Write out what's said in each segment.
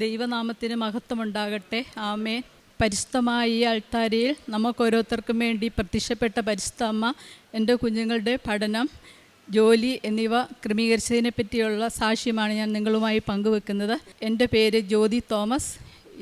ദൈവനാമത്തിന് മഹത്വമുണ്ടാകട്ടെ. ആമേൻ. പരിശുദ്ധമായ ഈ അൾത്താരയിൽ നമുക്ക് ഓരോരുത്തർക്കും വേണ്ടി പ്രത്യക്ഷപ്പെട്ട പരിശുദ്ധ അമ്മ എൻ്റെ കുഞ്ഞുങ്ങളുടെ പഠനം, ജോലി എന്നിവ ക്രമീകരിച്ചതിനെ പറ്റിയുള്ള സാക്ഷ്യമാണ് ഞാൻ നിങ്ങളുമായി പങ്കുവെക്കുന്നത്. എൻ്റെ പേര് ജ്യോതി തോമസ്.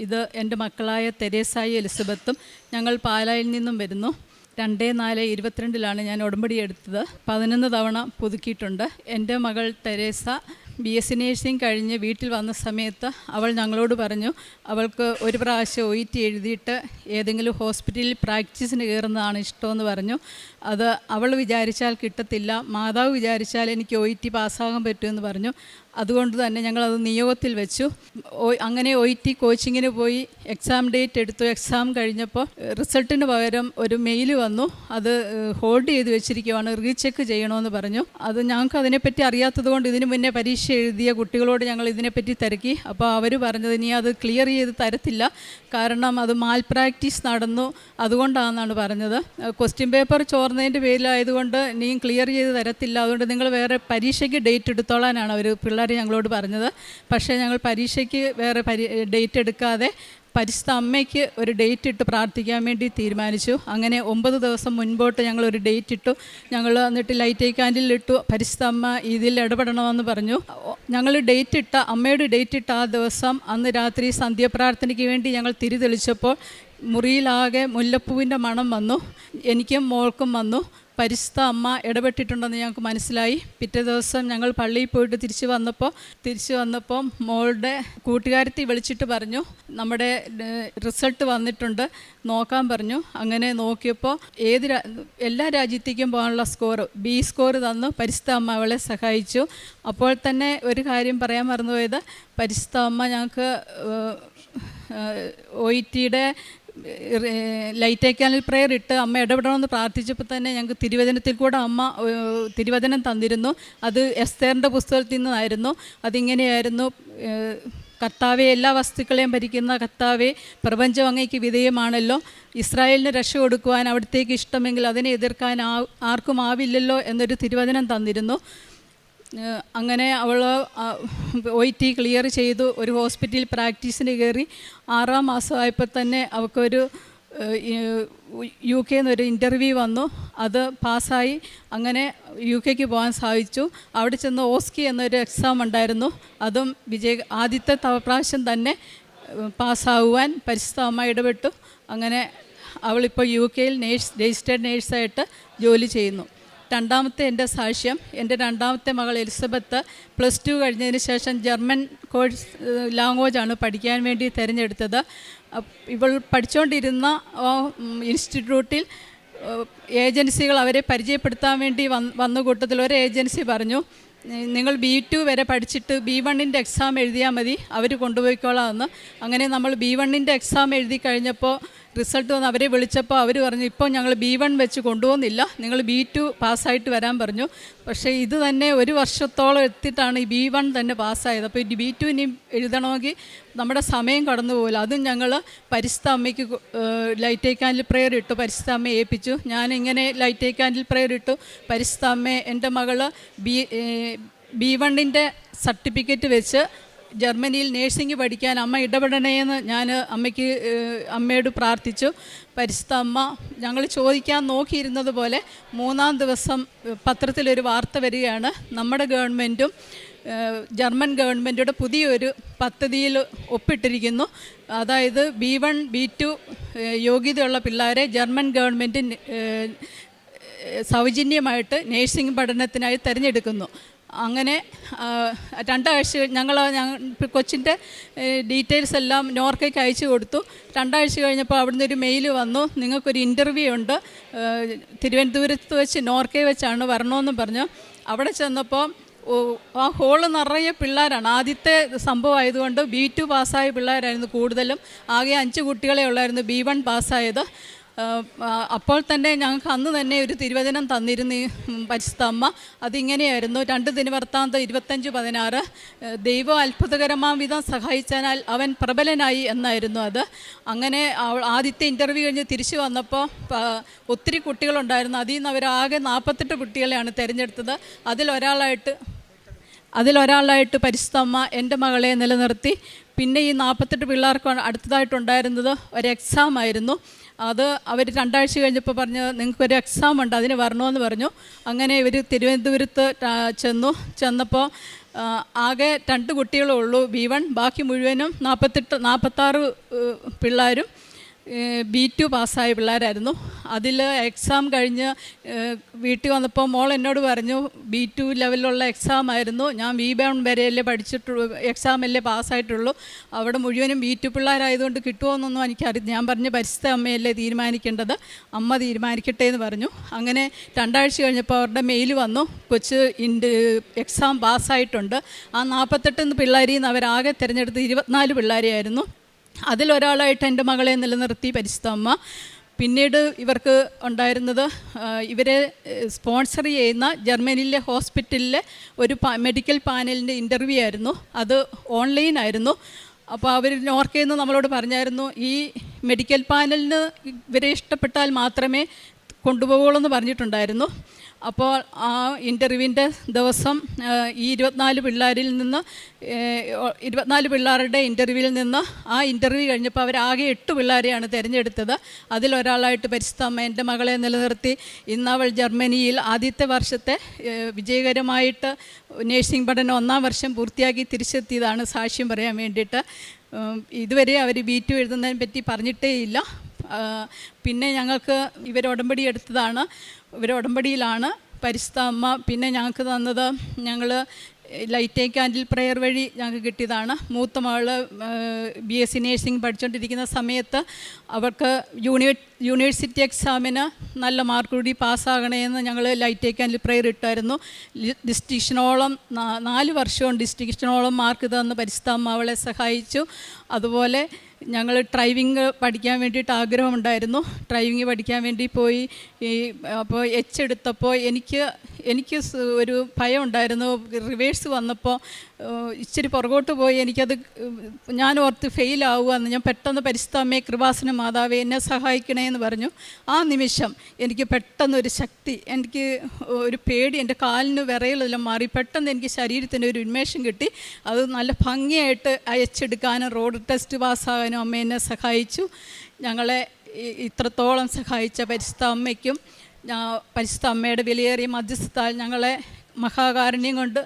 ഇത് എൻ്റെ മക്കളായ തെരേസായും എലിസബത്തും. ഞങ്ങൾ പാലായിൽ നിന്നും വരുന്നു. 2/4/22 ഞാൻ ഉടമ്പടി എടുത്തത്. 11 തവണ പുതുക്കിയിട്ടുണ്ട്. എൻ്റെ മകൾ തെരേസ BSc നേഴ്സിംഗ് കഴിഞ്ഞ് വീട്ടിൽ വന്ന സമയത്ത് അവൾ ഞങ്ങളോട് പറഞ്ഞു, അവൾക്ക് ഒരു പ്രാവശ്യം OET എഴുതിയിട്ട് ഏതെങ്കിലും ഹോസ്പിറ്റലിൽ പ്രാക്ടീസിന് കയറുന്നതാണ് ഇഷ്ടമെന്ന് പറഞ്ഞു. അത് അവൾ വിചാരിച്ചാൽ കിട്ടത്തില്ല, മാതാവ് വിചാരിച്ചാൽ എനിക്ക് OET പാസ്സാകാൻ പറ്റുമെന്ന് പറഞ്ഞു. അതുകൊണ്ട് തന്നെ ഞങ്ങളത് നിയോഗത്തിൽ വെച്ചു. അങ്ങനെ OET കോച്ചിങ്ങിന് പോയി എക്സാം ഡേറ്റ് എടുത്തു. എക്സാം കഴിഞ്ഞപ്പോൾ റിസൾട്ടിന് പകരം ഒരു മെയിൽ വന്നു. അത് ഹോൾഡ് ചെയ്ത് വെച്ചിരിക്കുവാണ്, റീചെക്ക് ചെയ്യണമെന്ന് പറഞ്ഞു. അത് ഞങ്ങൾക്ക് അതിനെപ്പറ്റി അറിയാത്തത് കൊണ്ട് ഇതിനു മുന്നേ പരീക്ഷ എഴുതിയ കുട്ടികളോട് ഞങ്ങൾ ഇതിനെപ്പറ്റി തിരക്കി. അപ്പോൾ അവർ പറഞ്ഞത് ഇനി അത് ക്ലിയർ ചെയ്ത് തരത്തില്ല, കാരണം അത് മാൽ പ്രാക്ടീസ് നടന്നു, അതുകൊണ്ടാണെന്നാണ് പറഞ്ഞത്. ക്വസ്റ്റ്യൻ പേപ്പർ ചോർന്നതിൻ്റെ പേരിലായതുകൊണ്ട് ഇനിയും ക്ലിയർ ചെയ്ത് തരത്തില്ല, അതുകൊണ്ട് നിങ്ങൾ വേറെ പരീക്ഷയ്ക്ക് ഡേറ്റ് എടുത്തോളാനാണ് അവർ പിള്ളേർ ഞങ്ങളോട് പറഞ്ഞത്. പക്ഷേ ഞങ്ങൾ പരീക്ഷയ്ക്ക് വേറെ ഡേറ്റ് എടുക്കാതെ പരിശുദ്ധ അമ്മയ്ക്ക് ഒരു ഡേറ്റ് ഇട്ട് പ്രാർത്ഥിക്കാൻ വേണ്ടി തീരുമാനിച്ചു. അങ്ങനെ 9 ദിവസം മുൻപോട്ട് ഞങ്ങളൊരു ഡേറ്റ് ഇട്ടു. ഞങ്ങൾ എന്നിട്ട് ലൈറ്റ് ക്യാൻഡിലിട്ടു. പരിശുദ്ധ അമ്മ ഇതിൽ ഇടപെടണമെന്ന് പറഞ്ഞു. ഞങ്ങൾ അമ്മയുടെ ഡേറ്റ് ഇട്ട ആ ദിവസം അന്ന് രാത്രി സന്ധ്യാപ്രാർത്ഥനയ്ക്ക് വേണ്ടി ഞങ്ങൾ തിരി തെളിച്ചപ്പോൾ മുറിയിലാകെ മുല്ലപ്പൂവിൻ്റെ മണം വന്നു. എനിക്കും മോൾക്കും വന്നു. പരിശുദ്ധ അമ്മ ഇടപെട്ടിട്ടുണ്ടെന്ന് ഞങ്ങൾക്ക് മനസ്സിലായി. പിറ്റേ ദിവസം ഞങ്ങൾ പള്ളിയിൽ പോയിട്ട് തിരിച്ചു വന്നപ്പോൾ മോളുടെ കൂട്ടുകാരത്തി വിളിച്ചിട്ട് പറഞ്ഞു, നമ്മുടെ റിസൾട്ട് വന്നിട്ടുണ്ട്, നോക്കാൻ പറഞ്ഞു. അങ്ങനെ നോക്കിയപ്പോൾ എല്ലാ രാജ്യത്തേക്കും പോകാനുള്ള B സ്കോർ തന്നു. പരിശുദ്ധ അമ്മ അവളെ സഹായിച്ചു. അപ്പോൾ തന്നെ ഒരു കാര്യം പറയാൻ മറന്നുപോയത്, പരിശുദ്ധ അമ്മ ഞങ്ങൾക്ക് OETയുടെ ലൈറ്റ് ക്യാൻഡിൽ പ്രെയർ ഇട്ട് അമ്മ ഇടപെടണമെന്ന് പ്രാർത്ഥിച്ചപ്പോൾ തന്നെ ഞങ്ങൾക്ക് തിരുവചനത്തിൽ കൂടെ അമ്മ തിരുവചനം തന്നിരുന്നു. അത് എസ്തേറിൻ്റെ പുസ്തകത്തിൽ നിന്നായിരുന്നു. അതിങ്ങനെയായിരുന്നു: കർത്താവെ, എല്ലാ വസ്തുക്കളെയും ഭരിക്കുന്ന കർത്താവെ, പ്രപഞ്ചം അങ്ങേക്ക് വിധേയമാണല്ലോ. ഇസ്രായേലിന് രക്ഷ കൊടുക്കുവാൻ അവിടത്തേക്ക് ഇഷ്ടമെങ്കിൽ അതിനെ എതിർക്കാൻ ആർക്കും ആവില്ലല്ലോ എന്നൊരു തിരുവചനം തന്നിരുന്നു. അങ്ങനെ അവൾ OET ക്ലിയർ ചെയ്തു. ഒരു ഹോസ്പിറ്റലിൽ പ്രാക്ടീസിന് കയറി. 6-ാം മാസമായപ്പോൾ തന്നെ അവൾക്കൊരു UK എന്നൊരു ഇൻ്റർവ്യൂ വന്നു. അത് പാസ്സായി. അങ്ങനെ UK പോകാൻ സാധിച്ചു. അവിടെ ചെന്ന് ഓസ്കി എന്നൊരു എക്സാം ഉണ്ടായിരുന്നു. അതും ആദ്യത്തെ പ്രാവശ്യം തന്നെ പാസ്സാകുവാൻ പരിശുദ്ധ അമ്മ ഇടപെട്ടു. അങ്ങനെ അവളിപ്പോൾ UK രജിസ്റ്റേർഡ് നേഴ്സായിട്ട് ജോലി ചെയ്യുന്നു. രണ്ടാമത്തെ എൻ്റെ സാക്ഷ്യം, എൻ്റെ രണ്ടാമത്തെ മകൾ എലിസബത്ത് +2 കഴിഞ്ഞതിന് ശേഷം ജർമ്മൻ ലാംഗ്വേജാണ് പഠിക്കാൻ വേണ്ടി തിരഞ്ഞെടുത്തത്. ഇവൾ പഠിച്ചുകൊണ്ടിരുന്ന ഇൻസ്റ്റിറ്റ്യൂട്ടിൽ ഏജൻസികൾ അവരെ പരിചയപ്പെടുത്താൻ വേണ്ടി വന്ന കൂട്ടത്തിൽ ഒരു ഏജൻസി പറഞ്ഞു, നിങ്ങൾ B2 വരെ പഠിച്ചിട്ട് B1ൻ്റെ എക്സാം എഴുതിയാൽ മതി, അവർ കൊണ്ടുപോയിക്കോളാമെന്ന്. അങ്ങനെ നമ്മൾ B1ൻ്റെ എക്സാം എഴുതി കഴിഞ്ഞപ്പോൾ റിസൾട്ട് വന്ന് അവരെ വിളിച്ചപ്പോൾ അവർ പറഞ്ഞു, ഇപ്പോൾ ഞങ്ങൾ B1 വെച്ച് കൊണ്ടുപോകുന്നില്ല, നിങ്ങൾ B2 പാസ്സായിട്ട് വരാൻ പറഞ്ഞു. പക്ഷേ ഇത് തന്നെ 1 വർഷത്തോളം എത്തിയിട്ടാണ് ഈ B1 തന്നെ പാസ്സായത്. അപ്പോൾ ഈ B2 ഇനി എഴുതണമെങ്കിൽ നമ്മുടെ സമയം കടന്നു പോകില്ല. അതും ഞങ്ങൾ പരിശുദ്ധ അമ്മയ്ക്ക് ലൈറ്റ് ക്യാൻഡിൽ പ്രെയർ ഇട്ടു. പരിശുദ്ധ അമ്മയെ ഏൽപ്പിച്ചു. ഞാനിങ്ങനെ ലൈറ്റ് ക്യാൻഡിൽ പ്രെയർ ഇട്ടു. പരിശുദ്ധ അമ്മയെ, എൻ്റെ മകൾ B1ൻ്റെ സർട്ടിഫിക്കറ്റ് വെച്ച് ജർമ്മനിയിൽ നേഴ്സിംഗ് പഠിക്കാൻ അമ്മ ഇടപെടണേന്ന് ഞാൻ അമ്മയോട് പ്രാർത്ഥിച്ചു. പരിശുദ്ധ അമ്മ ഞങ്ങൾ ചോദിക്കാൻ നോക്കിയിരുന്നത് പോലെ 3-ാം ദിവസം പത്രത്തിലൊരു വാർത്ത വരികയാണ്, നമ്മുടെ ഗവൺമെൻറ്റും ജർമ്മൻ ഗവൺമെൻറ്റുടെ പുതിയൊരു പദ്ധതിയിൽ ഒപ്പിട്ടിരിക്കുന്നു. അതായത് B1 B2 യോഗ്യതയുള്ള പിള്ളേരെ ജർമ്മൻ ഗവൺമെൻറ് സൗജന്യമായിട്ട് നേഴ്സിംഗ് പഠനത്തിനായി തിരഞ്ഞെടുക്കുന്നു. അങ്ങനെ 2 ആഴ്ച ഞങ്ങൾ കൊച്ചിൻ്റെ ഡീറ്റെയിൽസ് എല്ലാം നോർക്കയ്ക്ക് അയച്ചു കൊടുത്തു. 2 ആഴ്ച കഴിഞ്ഞപ്പോൾ അവിടുന്ന് ഒരു മെയിൽ വന്നു, നിങ്ങൾക്കൊരു ഇൻ്റർവ്യൂ ഉണ്ട്, തിരുവനന്തപുരത്ത് വെച്ച് നോർക്കയിൽ വെച്ചാണ് വരണമെന്ന് പറഞ്ഞു. അവിടെ ചെന്നപ്പോൾ ആ ഹോള് നിറയെ പിള്ളേരാണ്. ആദ്യത്തെ സംഭവം ആയതുകൊണ്ട് B2 പാസ്സായ പിള്ളേരായിരുന്നു കൂടുതലും. ആകെ 5 കുട്ടികളെ ഉള്ളായിരുന്നു B1 പാസ്സായത്. അപ്പോൾ തന്നെ ഞങ്ങൾക്ക് അന്ന് തന്നെ ഒരു തിരുവചനം തന്നിരുന്നു പരിശുദ്ധ അമ്മ. അതിങ്ങനെയായിരുന്നു: 2 ദിനവൃത്താന്തം 25:16, ദൈവം അത്ഭുതകരമാം വിധം സഹായിച്ചാൽ അവൻ പ്രബലനായി എന്നായിരുന്നു അത്. അങ്ങനെ ആദ്യത്തെ ഇൻ്റർവ്യൂ കഴിഞ്ഞ് തിരിച്ചു വന്നപ്പോൾ ഒത്തിരി കുട്ടികളുണ്ടായിരുന്നു. അതിൽ നിന്ന് അവരാകെ 48 കുട്ടികളെയാണ് തിരഞ്ഞെടുത്തത്. അതിലൊരാളായിട്ട് അതിലൊരാളായിട്ട് പരിശുദ്ധ അമ്മ എൻ്റെ മകളെ നിലനിർത്തി. പിന്നെ ഈ 48 പിള്ളേർക്ക് അടുത്തതായിട്ടുണ്ടായിരുന്നത് ഒരു എക്സാം ആയിരുന്നു. അത് അവർ 2 ആഴ്ച കഴിഞ്ഞപ്പോൾ പറഞ്ഞു, നിങ്ങൾക്കൊരു എക്സാം ഉണ്ട്, അതിന് വരണമെന്ന് പറഞ്ഞു. അങ്ങനെ ഇവർ തിരുവനന്തപുരത്ത് ചെന്നപ്പോൾ ആകെ 2 കുട്ടികളേ ഉള്ളൂ B1, ബാക്കി മുഴുവനും 46 പിള്ളേരും B2 പാസ്സായ പിള്ളേരായിരുന്നു. അതിൽ എക്സാം കഴിഞ്ഞ് വീട്ടിൽ വന്നപ്പോൾ മോൾ എന്നോട് പറഞ്ഞു, B2 ലെവലിലുള്ള എക്സാം ആയിരുന്നു, ഞാൻ B1 വരെയല്ലേ പഠിച്ചിട്ടുള്ളൂ, എക്സാമല്ലേ പാസ്സായിട്ടുള്ളൂ, അവിടെ മുഴുവനും B2 പിള്ളേരായതുകൊണ്ട് കിട്ടുമോയെന്നൊന്നും എനിക്കറിയില്ല. ഞാൻ പറഞ്ഞു, പരിശുദ്ധ അമ്മയല്ലേ തീരുമാനിക്കേണ്ടത്, അമ്മ തീരുമാനിക്കട്ടെ എന്ന് പറഞ്ഞു. അങ്ങനെ 2 ആഴ്ച കഴിഞ്ഞപ്പോൾ അവരുടെ മെയിൽ വന്നു, കൊച്ച് എക്സാം പാസ്സായിട്ടുണ്ട്. ആ 48 പിള്ളേരിൽ നിന്ന് അവരാകെ തിരഞ്ഞെടുത്ത് 24 പിള്ളേരെയായിരുന്നു. അതിലൊരാളായിട്ട് എൻ്റെ മകളെ നിലനിർത്തി പരിശുദ്ധ അമ്മ. പിന്നീട് ഇവർക്ക് ഉണ്ടായിരുന്നത്, ഇവരെ സ്പോൺസർ ചെയ്യുന്ന ജർമ്മനിയിലെ ഹോസ്പിറ്റലിലെ ഒരു മെഡിക്കൽ പാനലിൻ്റെ ഇൻ്റർവ്യൂ ആയിരുന്നു. അത് ഓൺലൈനായിരുന്നു. അപ്പോൾ അവർ നോർക്കയിൽ നിന്ന് നമ്മളോട് പറഞ്ഞായിരുന്നു, ഈ മെഡിക്കൽ പാനലിന് ഇവരെ ഇഷ്ടപ്പെട്ടാൽ മാത്രമേ കൊണ്ടുപോകുള്ളൂ എന്ന് പറഞ്ഞിട്ടുണ്ടായിരുന്നു. അപ്പോൾ ആ ഇൻ്റർവ്യൂവിൻ്റെ ദിവസം ഈ 24 പിള്ളേരിൽ നിന്ന് 24 പിള്ളേരുടെ ഇൻ്റർവ്യൂവിൽ നിന്ന് ആ ഇൻ്റർവ്യൂ കഴിഞ്ഞപ്പോൾ അവരാകെ 8 പിള്ളേരെയാണ് തിരഞ്ഞെടുത്തത്. അതിലൊരാളായിട്ട് പരിശുദ്ധ അമ്മ എൻ്റെ മകളെ നിലനിർത്തി. ഇന്നവൾ ജർമ്മനിയിൽ ആദ്യത്തെ വർഷത്തെ വിജയകരമായിട്ട് നേഴ്സിംഗ് പഠനം 1-ാം വർഷം പൂർത്തിയാക്കി തിരിച്ചെത്തിയതാണ് സാക്ഷ്യം പറയാൻ വേണ്ടിയിട്ട്. ഇതുവരെ അവർ B2 എഴുതുന്നതിനെ പറ്റി പറഞ്ഞിട്ടേയില്ല. പിന്നെ ഞങ്ങൾക്ക് ഇവർ ഉടമ്പടി എടുത്തതാണ്, ഇവർ ഉടമ്പടിയിലാണ് പരിശുദ്ധ അമ്മ പിന്നെ ഞങ്ങൾക്ക് തന്നത്. ഞങ്ങൾ ലൈറ്റ് ക്യാൻഡിൽ പ്രെയർ വഴി ഞങ്ങൾക്ക് കിട്ടിയതാണ്. മൂത്ത മകൾ BSc നേഴ്സിംഗ് പഠിച്ചുകൊണ്ടിരിക്കുന്ന സമയത്ത് അവർക്ക് യൂണിവേഴ്സിറ്റി എക്സാമിന് നല്ല മാർക്ക് കൂടി പാസ്സാകണമെന്ന് ഞങ്ങൾ ലൈറ്റ് ക്യാൻഡിൽ പ്രെയർ ഇട്ടായിരുന്നു. ഡിസ്റ്റിങ്ഷനോളം 4 വർഷവും ഡിസ്റ്റിങ്ഷനോളം മാർക്ക് തന്ന് പരിശുദ്ധ അമ്മ അവളെ സഹായിച്ചു. അതുപോലെ ഞങ്ങൾ ഡ്രൈവിംഗ് പഠിക്കാൻ വേണ്ടിയിട്ട് ആഗ്രഹമുണ്ടായിരുന്നു. ഡ്രൈവിംഗ് പഠിക്കാൻ വേണ്ടി പോയി. അപ്പോൾ എടുത്തപ്പോൾ എനിക്ക് ഒരു ഭയം ഉണ്ടായിരുന്നു. റിവേഴ്സ് വന്നപ്പോൾ ഇച്ചിരി പുറകോട്ട് പോയി. ഞാൻ ഓർത്ത് ഫെയിലാവുകയെന്ന്. ഞാൻ പെട്ടെന്ന് പരിശുദ്ധ അമ്മയെ, കൃപാസന മാതാവേ എന്നെ സഹായിക്കണേ എന്ന് പറഞ്ഞു. ആ നിമിഷം എനിക്ക് പെട്ടെന്നൊരു ശക്തി, എനിക്ക് ഒരു പേടി, എൻ്റെ കാലിന് വിറയലെല്ലാം മാറി. പെട്ടെന്ന് എനിക്ക് ശരീരത്തിന് ഒരു ഉന്മേഷം കിട്ടി. അത് നല്ല ഭംഗിയായിട്ട് അയച്ചെടുക്കാനും റോഡ് ടെസ്റ്റ് പാസ്സാകാനും അമ്മ എന്നെ സഹായിച്ചു. ഞങ്ങളെ ഇത്രത്തോളം സഹായിച്ച പരിശുദ്ധ അമ്മയ്ക്കും പരിശുദ്ധ അമ്മയുടെ വിലയേറിയ മധ്യസ്ഥത്താൽ ഞങ്ങളെ മഹാകാരുണ്യം കൊണ്ട്,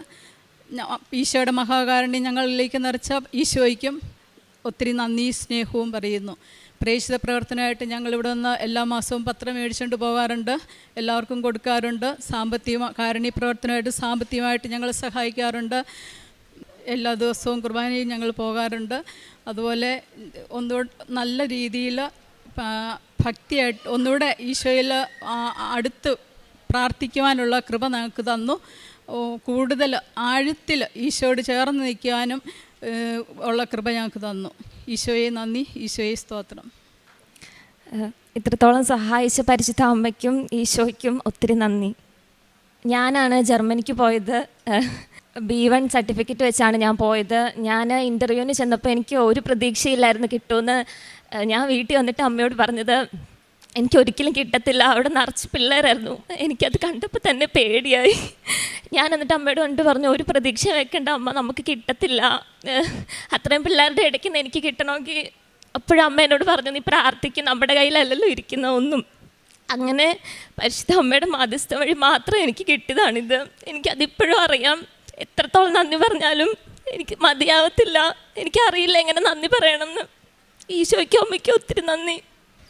ഈശോയുടെ മഹാകാരുണ്യം ഞങ്ങളിലേക്ക് നിറച്ച ഈശോയ്ക്കും ഒത്തിരി നന്ദി സ്നേഹവും പറയുന്നു. പ്രേക്ഷിത പ്രവർത്തനമായിട്ട് ഞങ്ങളിവിടെ നിന്ന് എല്ലാ മാസവും പത്രം മേടിച്ചുകൊണ്ട് പോകാറുണ്ട്, എല്ലാവർക്കും കൊടുക്കാറുണ്ട്. കാരുണ്യ പ്രവർത്തനമായിട്ട് സാമ്പത്തികമായിട്ട് ഞങ്ങൾ സഹായിക്കാറുണ്ട്. എല്ലാ ദിവസവും കുർബാനയിൽ ഞങ്ങൾ പോകാറുണ്ട്. അതുപോലെ ഒന്നുകൂടെ നല്ല രീതിയിൽ ഭക്തിയായിട്ട് ഒന്നുകൂടെ ഈശോയിൽ അടുത്ത് പ്രാർത്ഥിക്കുവാനുള്ള കൃപ ഞങ്ങൾക്ക് തന്നു. കൂടുതൽ ആഴത്തിൽ ഈശോയോട് ചേർന്ന് നിൽക്കാനും ഉള്ള കൃപ ഞങ്ങൾക്ക് തന്നു. ഈശോയെ നന്ദി, ഈശോയെ സ്തോത്രം. ഇത്രത്തോളം സഹായിച്ച പരിശുദ്ധ അമ്മയ്ക്കും ഈശോയ്ക്കും ഒത്തിരി നന്ദി. ഞാനാണ് ജർമ്മനിക്ക് പോയത്. B1 സർട്ടിഫിക്കറ്റ് വെച്ചാണ് ഞാൻ പോയത്. ഞാൻ ഇൻ്റർവ്യൂവിന് ചെന്നപ്പോൾ എനിക്ക് ഒരു പ്രതീക്ഷയില്ലായിരുന്നു കിട്ടുമെന്ന്. ഞാൻ വീട്ടിൽ വന്നിട്ട് അമ്മയോട് പറഞ്ഞത് എനിക്കൊരിക്കലും കിട്ടത്തില്ല, അവിടെ നിറച്ച് പിള്ളേരായിരുന്നു. എനിക്കത് കണ്ടപ്പോൾ തന്നെ പേടിയായി. ഞാൻ എന്നിട്ട് അമ്മയോട് കണ്ടു പറഞ്ഞു, ഒരു പ്രതീക്ഷ വെക്കേണ്ട അമ്മ, നമുക്ക് കിട്ടത്തില്ല, അത്രയും പിള്ളേരുടെ ഇടയ്ക്ക് നിന്ന് എനിക്ക് കിട്ടണമെങ്കിൽ. അപ്പോഴും അമ്മ എന്നോട് പറഞ്ഞു, നീ പ്രാർത്ഥിക്കും, നമ്മുടെ കയ്യിലല്ലല്ലോ ഇരിക്കുന്ന ഒന്നും. അങ്ങനെ പരിശുദ്ധ അമ്മയുടെ മധ്യസ്ഥ വഴി മാത്രം എനിക്ക് കിട്ടിയതാണിത്. എനിക്കതിപ്പോഴും അറിയാം. എത്രത്തോളം നന്ദി പറഞ്ഞാലും എനിക്ക് മതിയാവത്തില്ല. എനിക്കറിയില്ല എങ്ങനെ നന്ദി പറയണമെന്ന്. ഈശോയ്ക്കും അമ്മയ്ക്കും ഒത്തിരി നന്ദി.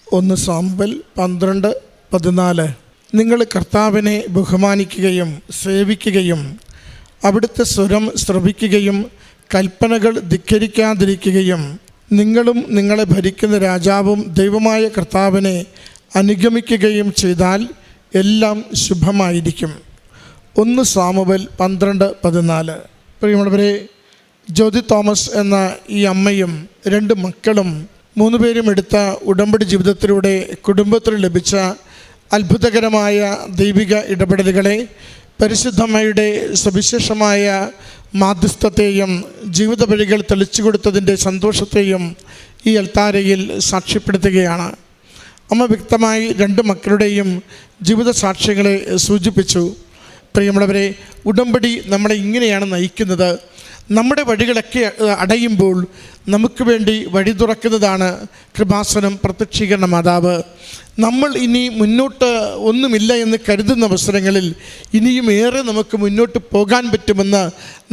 1 സാമുവേൽ 12:14. നിങ്ങൾ കർത്താവിനെ ബഹുമാനിക്കുകയും സേവിക്കുകയും അവിടുത്തെ സ്വരം ശ്രവിക്കുകയും കൽപ്പനകൾ ധിക്കരിക്കാതിരിക്കുകയും നിങ്ങളും നിങ്ങളെ ഭരിക്കുന്ന രാജാവും ദൈവമായ കർത്താവിനെ അനുഗമിക്കുകയും ചെയ്താൽ എല്ലാം ശുഭമായിരിക്കും. 1 സാമുവേൽ 12:14. പ്രിയമുള്ളവരെ, ജ്യോതി തോമസ് എന്ന ഈ അമ്മയും 2 മക്കളും 3 പേരും എടുത്ത ഉടമ്പടി ജീവിതത്തിലൂടെ കുടുംബത്തിൽ ലഭിച്ച അത്ഭുതകരമായ ദൈവിക ഇടപെടലുകളെ, പരിശുദ്ധമ്മയുടെ സവിശേഷമായ മാധ്യസ്ഥത്തെയും ജീവിത വഴികൾ തെളിച്ചു കൊടുത്തതിൻ്റെ സന്തോഷത്തെയും ഈ അൽത്താരയിൽ സാക്ഷ്യപ്പെടുത്തുകയാണ്. അമ്മ വ്യക്തമായി 2 മക്കളുടെയും ജീവിത സാക്ഷ്യങ്ങളെ സൂചിപ്പിച്ചു. പ്രിയമുള്ളവരെ, ഉടമ്പടി നമ്മളെ ഇങ്ങനെയാണ് നയിക്കുന്നത്. നമ്മുടെ വഴികളൊക്കെ അടയുമ്പോൾ നമുക്ക് വേണ്ടി വഴി തുറക്കുന്നതാണ് കൃപാസനം പ്രത്യക്ഷീകരണ മാതാവ്. നമ്മൾ ഇനി മുന്നോട്ട് ഒന്നുമില്ല എന്ന് കരുതുന്ന അവസരങ്ങളിൽ ഇനിയും ഏറെ നമുക്ക് മുന്നോട്ട് പോകാൻ പറ്റുമെന്ന്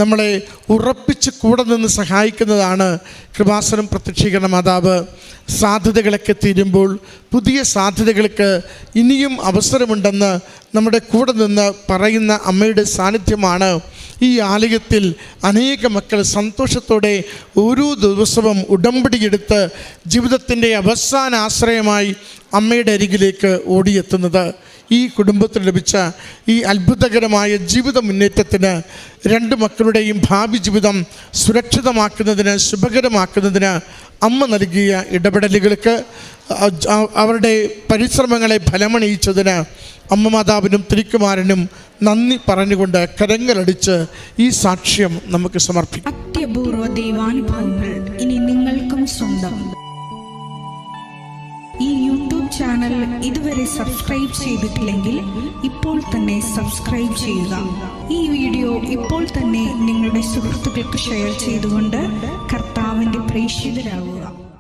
നമ്മളെ ഉറപ്പിച്ച് കൂടെ നിന്ന് സഹായിക്കുന്നതാണ് കൃപാസനം പ്രത്യക്ഷീകരണ മാതാവ്. സാധ്യതകളൊക്കെ തീരുമ്പോൾ പുതിയ സാധ്യതകൾക്ക് ഇനിയും അവസരമുണ്ടെന്ന് നമ്മുടെ കൂടെ നിന്ന് പറയുന്ന അമ്മയുടെ സാന്നിധ്യമാണ് ഈ ആലയത്തിൽ അനേക മക്കൾ സന്തോഷത്തോടെ ഓരോ ദിവസവും ഉടമ്പടിയെടുത്ത് ജീവിതത്തിൻ്റെ അവസാന ആശ്രയമായി അമ്മയുടെ അരികിലേക്ക് ഓടിയെത്തുന്നത്. ഈ കുടുംബത്തിന് ലഭിച്ച ഈ അത്ഭുതകരമായ ജീവിത മുന്നേറ്റത്തിന്, രണ്ട് മക്കളുടെയും ഭാവി ജീവിതം സുരക്ഷിതമാക്കുന്നതിന്, ശുഭകരമാക്കുന്നതിന് അമ്മ നൽകിയ ഇടപെടലുകൾക്ക്, അവരുടെ പരിശ്രമങ്ങളെ ഫലമണിയിച്ചതിന് അമ്മ മാതാവിനും തിരുക്കുമാരനും നന്ദി പറഞ്ഞുകൊണ്ട് കരങ്ങളടിച്ച് ഈ സാക്ഷ്യം നമുക്ക് സമർപ്പിക്കാം. അത്യപൂർവ ദൈവാനുഭവങ്ങൾ ഇനി നിങ്ങൾക്കും സ്വന്തം. ഈ യൂട്യൂബ് ചാനൽ ഇതുവരെ സബ്സ്ക്രൈബ് ചെയ്തിട്ടില്ലെങ്കിൽ ഇപ്പോൾ തന്നെ സബ്സ്ക്രൈബ് ചെയ്യുക. ഈ വീഡിയോ ഇപ്പോൾ തന്നെ നിങ്ങളുടെ സുഹൃത്തുക്കൾക്ക് ഷെയർ ചെയ്തുകൊണ്ട് കർത്താവിൻ്റെ പ്രേക്ഷിതരാകുക.